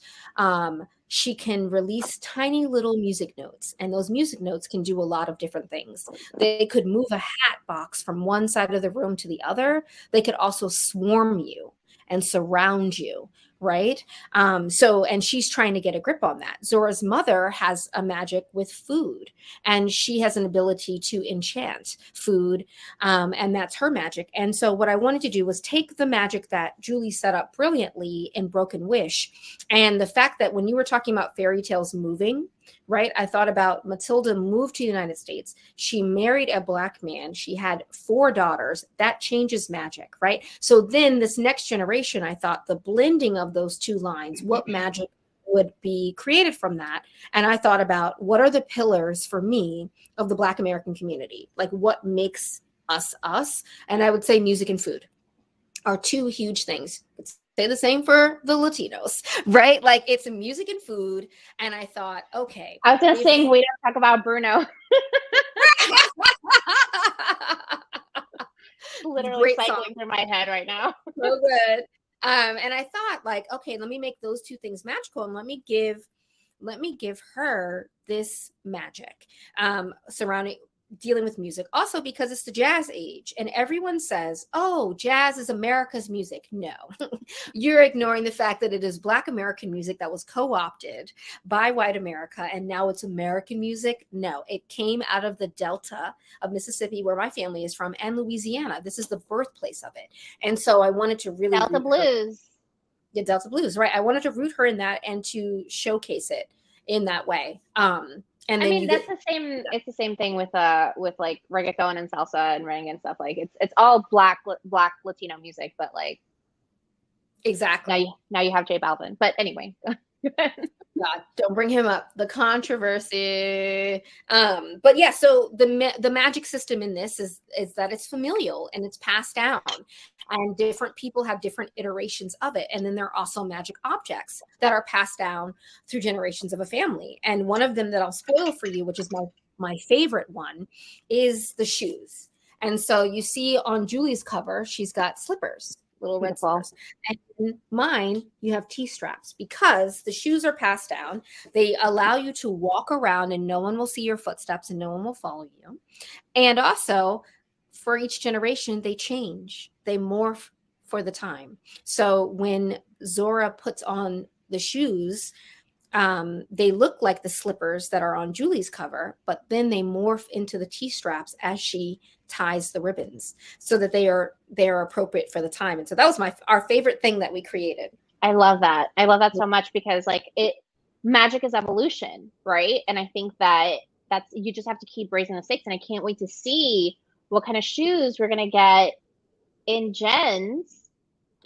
she can release tiny little music notes. And those music notes can do a lot of different things. They could move a hat box from one side of the room to the other. They could also swarm you and surround you, right? And she's trying to get a grip on that. Zora's mother has a magic with food, and she has an ability to enchant food, and that's her magic. And so what I wanted to do was take the magic that Julie set up brilliantly in Broken Wish, and the fact that when you were talking about fairy tales moving, right? I thought about Matilda moved to the United States. She married a Black man. She had 4 daughters. That changes magic, right? So then this next generation, I thought the blending of those 2 lines, what magic would be created from that? And I thought about what are the pillars for me of the Black American community? Like what makes us us? And I would say music and food are 2 huge things. Say the same for the Latinos, right? Like it's music and food. And I thought, okay. I was going to sing, we don't talk about Bruno. Literally Great cycling song through my head right now. So good. And I thought like, okay, let me make those 2 things magical, and let me give her this magic surrounding dealing with music, also because it's the jazz age and everyone says, oh, jazz is America's music. No, you're ignoring the fact that it is Black American music that was co-opted by white America, and now it's American music. No, it came out of the Delta of Mississippi, where my family is from, and Louisiana. This is the birthplace of it. And so I wanted to really Delta Blues. Yeah, Delta Blues, right? I wanted to root her in that and to showcase it in that way. And I mean, that's the same. It's the same thing with like reggaeton and salsa and merengue and stuff. Like it's all black Latino music, but like exactly. Now you have J Balvin. But anyway, God, don't bring him up. The controversy. But yeah, so the magic system in this is that it's familial and it's passed down, and different people have different iterations of it. And then there are also magic objects that are passed down through generations of a family. And one of them that I'll spoil for you, which is my favorite one, is the shoes. And so you see on Julie's cover, she's got slippers. Little red slippers. And in mine, you have T-straps, because the shoes are passed down. They allow you to walk around and no one will see your footsteps and no one will follow you. And also, for each generation, they change. They morph for the time. So when Zora puts on the shoes, they look like the slippers that are on Julie's cover, but then they morph into the T-straps as she ties the ribbons, so that they are appropriate for the time. And so that was our favorite thing that we created. I love that. I love that so much, because like magic is evolution, right? And I think that's you just have to keep raising the stakes. And I can't wait to see what kind of shoes we're gonna get in Jen's.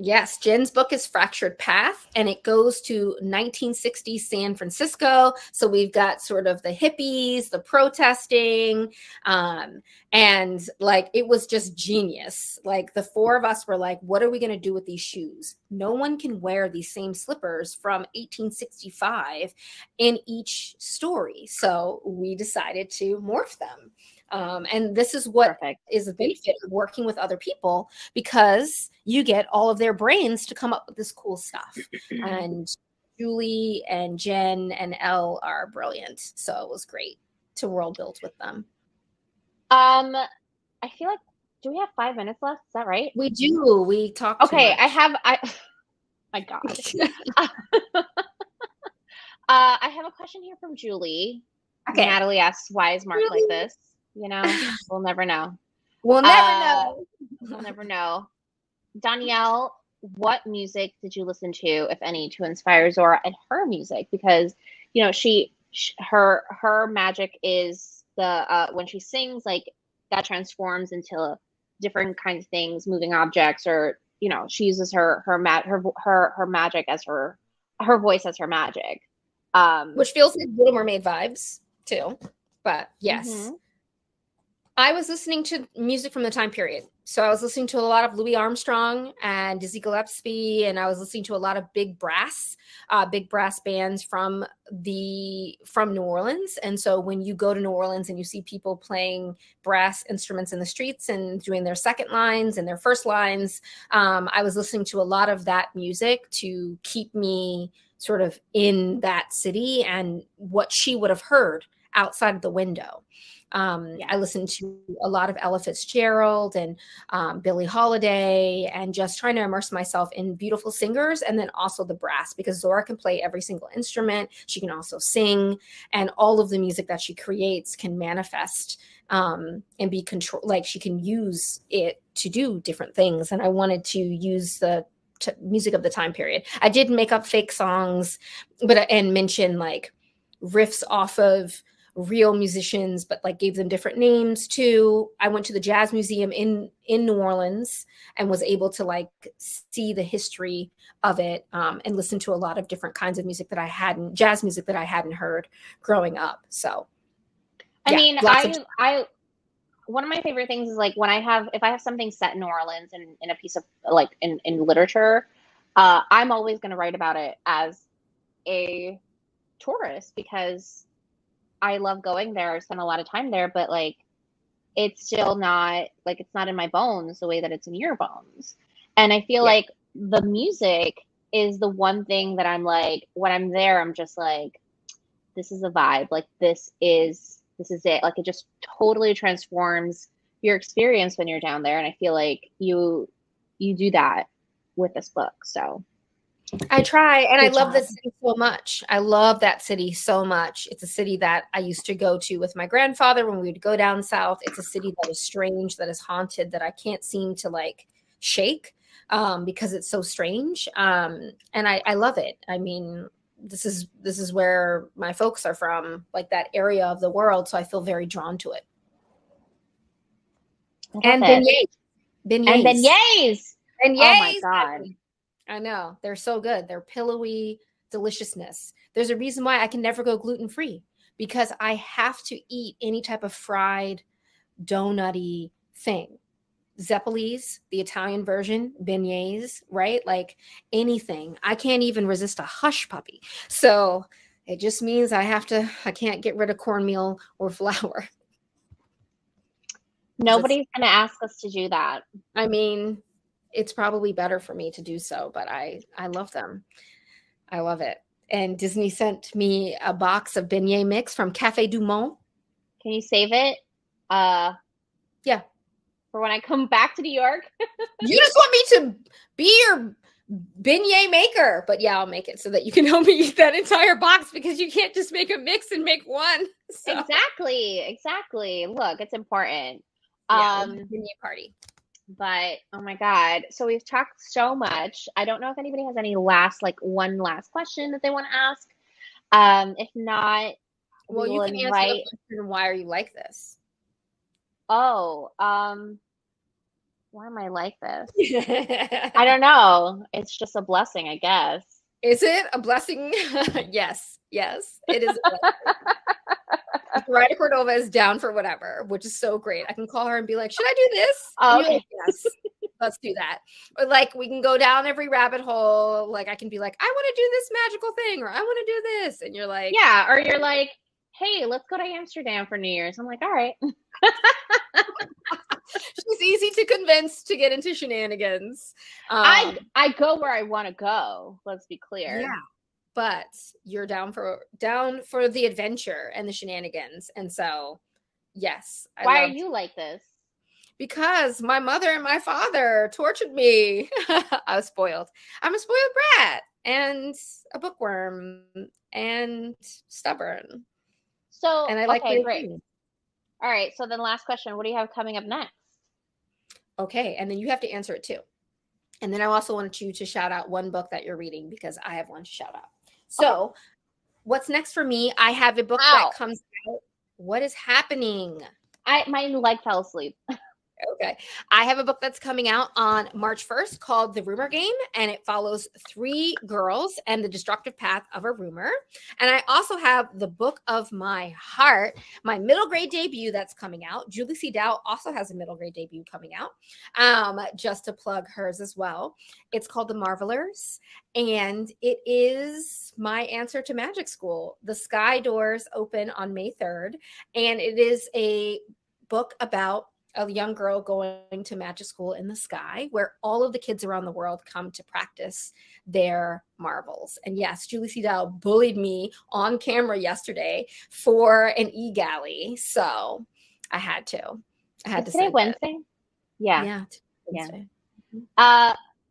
Yes, Jen's book is Fractured Path, and it goes to 1960s San Francisco. So we've got sort of the hippies, the protesting, and like it was just genius. Like the four of us were like, what are we going to do with these shoes? No one can wear these same slippers from 1865 in each story. So we decided to morph them. And this is what is a benefit of working with other people, because you get all of their brains to come up with this cool stuff. And Julie and Jen and Elle are brilliant. So it was great to world build with them. I feel like, do we have 5 minutes left? Is that right? We do. We talked. Okay. My God. I have a question here from Julie. Okay. Natalie asks, why is Mark like this? You know, we'll never know. We'll never know. We'll never know. Dhonielle, what music did you listen to, if any, to inspire Zora and her music? Because, you know, her magic is the when she sings, like that transforms into different kinds of things, moving objects, or you know, she uses her magic as her voice as her magic, which feels like Little Mermaid vibes too. But yes. Mm-hmm. I was listening to music from the time period. So I was listening to a lot of Louis Armstrong and Dizzy Gillespie, and I was listening to a lot of big brass bands from New Orleans. And so when you go to New Orleans and you see people playing brass instruments in the streets and doing their second lines and their first lines, I was listening to a lot of that music to keep me sort of in that city and what she would have heard outside of the window. I listened to a lot of Ella Fitzgerald and Billie Holiday, and just trying to immerse myself in beautiful singers, and then also the brass, because Zora can play every single instrument. She can also sing, and all of the music that she creates can manifest and be controlled. Like she can use it to do different things. And I wanted to use the music of the time period. I did make up fake songs, and mention like riffs off of real musicians, but like gave them different names too. I went to the Jazz Museum in New Orleans and was able to like see the history of it, and listen to a lot of different kinds of music that jazz music that I hadn't heard growing up. So I mean, one of my favorite things is like if I have something set in New Orleans and in a piece of like in literature, I'm always going to write about it as a tourist, because I love going there. I spend a lot of time there, but like, it's still not like, it's not in my bones the way that it's in your bones. And I feel like the music is the one thing that I'm like, when I'm there, I'm just like, this is a vibe. Like, this is it. Like, it just totally transforms your experience when you're down there. And I feel like you do that with this book. So I try, and I love this city so much. I love that city so much. It's a city that I used to go to with my grandfather when we would go down south. It's a city that is strange, that is haunted, that I can't seem to like shake, because it's so strange. And I love it. I mean, this is where my folks are from, like that area of the world. So I feel very drawn to it. And beignets. Oh my God. I know. They're so good. They're pillowy. deliciousness. There's a reason why I can never go gluten-free, because I have to eat any type of fried, donutty thing. Zeppelis, the Italian version, beignets, right? Like anything. I can't even resist a hush puppy. So it just means I can't get rid of cornmeal or flour. Nobody's going to ask us to do that. I mean, it's probably better for me to do so, but I love them. I love it. And Disney sent me a box of beignet mix from Café du Monde. Can you save it? Yeah. For when I come back to New York. You just want me to be your beignet maker. But yeah, I'll make it so that you can help me eat that entire box, because you can't just make a mix and make one. So. Exactly. Look, it's important. Yeah, beignet party. But oh my God. So we've talked so much. I don't know if anybody has any one last question that they want to ask. If not, well, you can answer the question, why are you like this? Oh, why am I like this? I don't know. It's just a blessing, I guess. Is it a blessing? Yes, it is a blessing. Zoraida Córdova is down for whatever, which is so great. I can call her and be like, should I do this? Oh, okay. Like, yes, let's do that. Or like, we can go down every rabbit hole. Like, I can be like, I want to do this magical thing, or I want to do this. And you're like, yeah. Or you're like, hey, let's go to Amsterdam for New Year's. I'm like, all right. She's easy to convince to get into shenanigans. I go where I want to go. Let's be clear. Yeah, but you're down for the adventure and the shenanigans, and so yes. Why are you like this? Because my mother and my father tortured me. I was spoiled. I'm a spoiled brat and a bookworm and stubborn. So and I like great. All right. So then, last question: what do you have coming up next? Okay, and then you have to answer it too. And then I also wanted you to shout out one book that you're reading, because I have one to shout out. So, what's next for me? I have a book that comes out. What is happening? My leg fell asleep. Okay. I have a book that's coming out on March 1st called The Rumor Game, and it follows 3 girls and the destructive path of a rumor. And I also have The Book of My Heart, my middle grade debut that's coming out. Julie C. Dow also has a middle grade debut coming out, just to plug hers as well. It's called The Marvelers, and it is my answer to magic school. The sky doors open on May 3rd, and it is a book about a young girl going to magic school in the sky, where all of the kids around the world come to practice their marvels. And yes, Julie C. Dow bullied me on camera yesterday for an e-galley. So I had to. Today Wednesday? Yeah. Wednesday.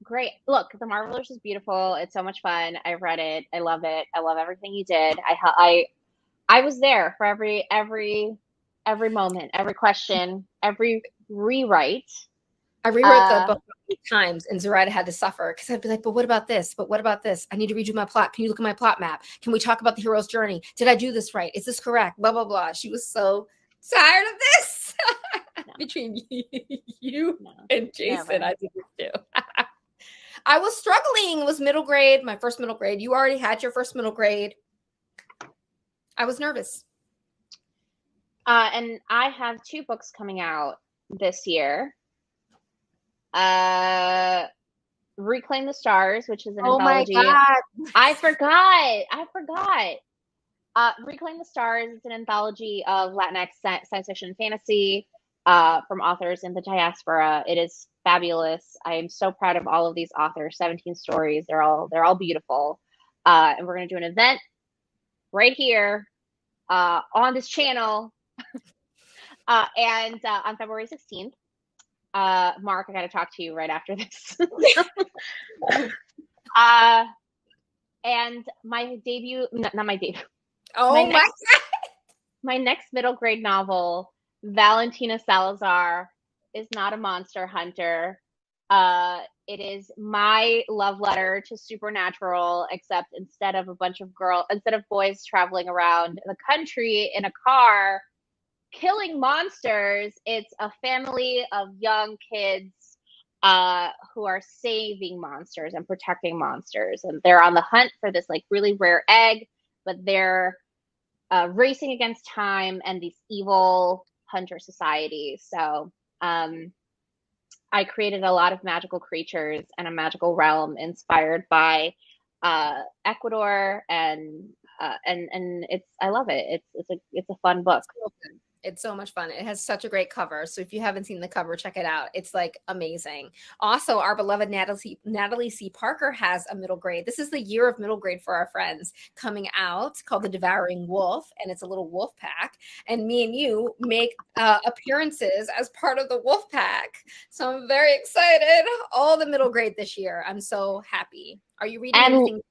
Great. Look, The Marvelers is beautiful. It's so much fun. I read it. I love it. I love everything you did. I was there for every moment, every question, every rewrite. I rewrote the book 8 times, and Zoraida had to suffer, because I'd be like, but what about this? But what about this? I need to redo my plot. Can you look at my plot map? Can we talk about the hero's journey? Did I do this right? Is this correct? Blah, blah, blah. She was so tired of this. No. Between you and Jason, I did this too. I was struggling. It was middle grade, my first middle grade. You already had your first middle grade. I was nervous. And I have 2 books coming out this year. Reclaim the Stars, which is an anthology. Oh my God. I forgot. Reclaim the Stars is an anthology of Latinx science fiction and fantasy from authors in the diaspora. It is fabulous. I am so proud of all of these authors. 17 stories. They're all beautiful. And we're going to do an event right here on this channel. And on February 16th, Mark, I got to talk to you right after this. And my debut, not my debut. Oh my God. My next middle grade novel, Valentina Salazar, is not a monster hunter. It is my love letter to supernatural, except instead of boys traveling around the country in a car killing monsters, it's a family of young kids who are saving monsters and protecting monsters, and they're on the hunt for this like really rare egg, but they're racing against time and these evil hunter societies. So I created a lot of magical creatures and a magical realm inspired by Ecuador, and I love it. It's a fun book. It's so much fun. It has such a great cover. So if you haven't seen the cover, check it out. It's like amazing. Also, our beloved Natalie C. Parker has a middle grade. This is the year of middle grade for our friends coming out, called The Devouring Wolf, and it's a little wolf pack. And me and you make appearances as part of the wolf pack. So I'm very excited. All the middle grade this year. I'm so happy. Are you reading anything?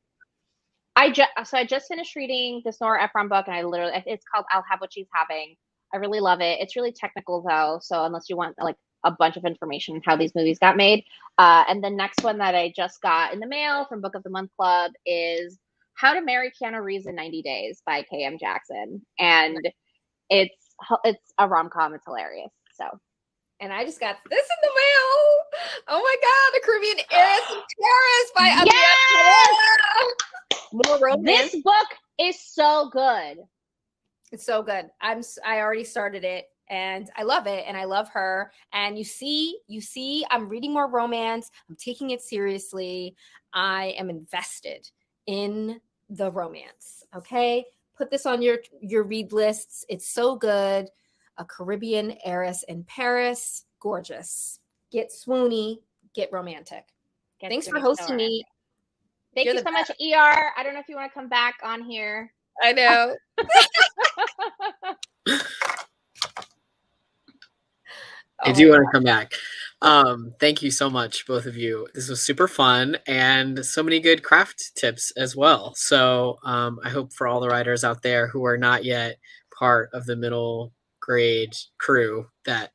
I just finished reading this Nora Ephron book, and it's called I'll Have What She's Having. I really love it. It's really technical though, so unless you want like a bunch of information on how these movies got made. And the next one that I just got in the mail from Book of the Month Club is How to Marry Keanu Reeves in 90 Days by K.M. Jackson. And it's a rom-com. It's hilarious. So. And I just got this in the mail. Oh my God, The Caribbean Heiress in Paris by Yes! More romance. This book is so good. It's so good. I already started it and I love it and I love her. And you see, I'm reading more romance. I'm taking it seriously. I am invested in the romance. Okay. Put this on your read lists. It's so good. A Caribbean Heiress in Paris. Gorgeous. Get swoony, get romantic. Thanks for hosting me. Thank you so much, ER. I don't know if you want to come back on here. I know. I do want to come back. Thank you so much, both of you. This was super fun and so many good craft tips as well. So I hope for all the writers out there who are not yet part of the middle grade crew that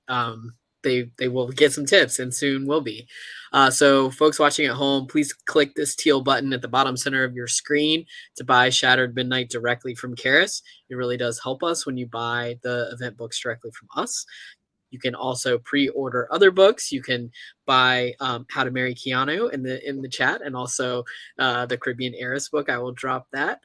they will get some tips and soon will be. So folks watching at home, please click this teal button at the bottom center of your screen to buy Shattered Midnight directly from Charis. It really does help us when you buy the event books directly from us. You can also pre-order other books. You can buy How to Marry Keanu in the chat, and also the Caribbean Heiress book. I will drop that.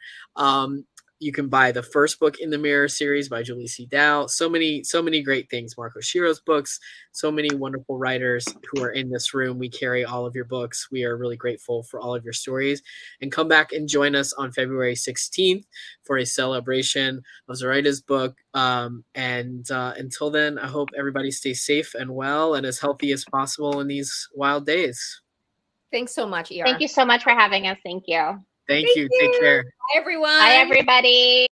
You can buy the first book in the Mirror series by Julie C. Dow. So many great things. Marco Shiro's books. So many wonderful writers who are in this room. We carry all of your books. We are really grateful for all of your stories. And come back and join us on February 16th for a celebration of Zoraida's book. Until then, I hope everybody stays safe and well and as healthy as possible in these wild days. Thanks so much, ER. Thank you so much for having us. Thank you. Thank you. Take care. Bye, everyone. Bye, everybody.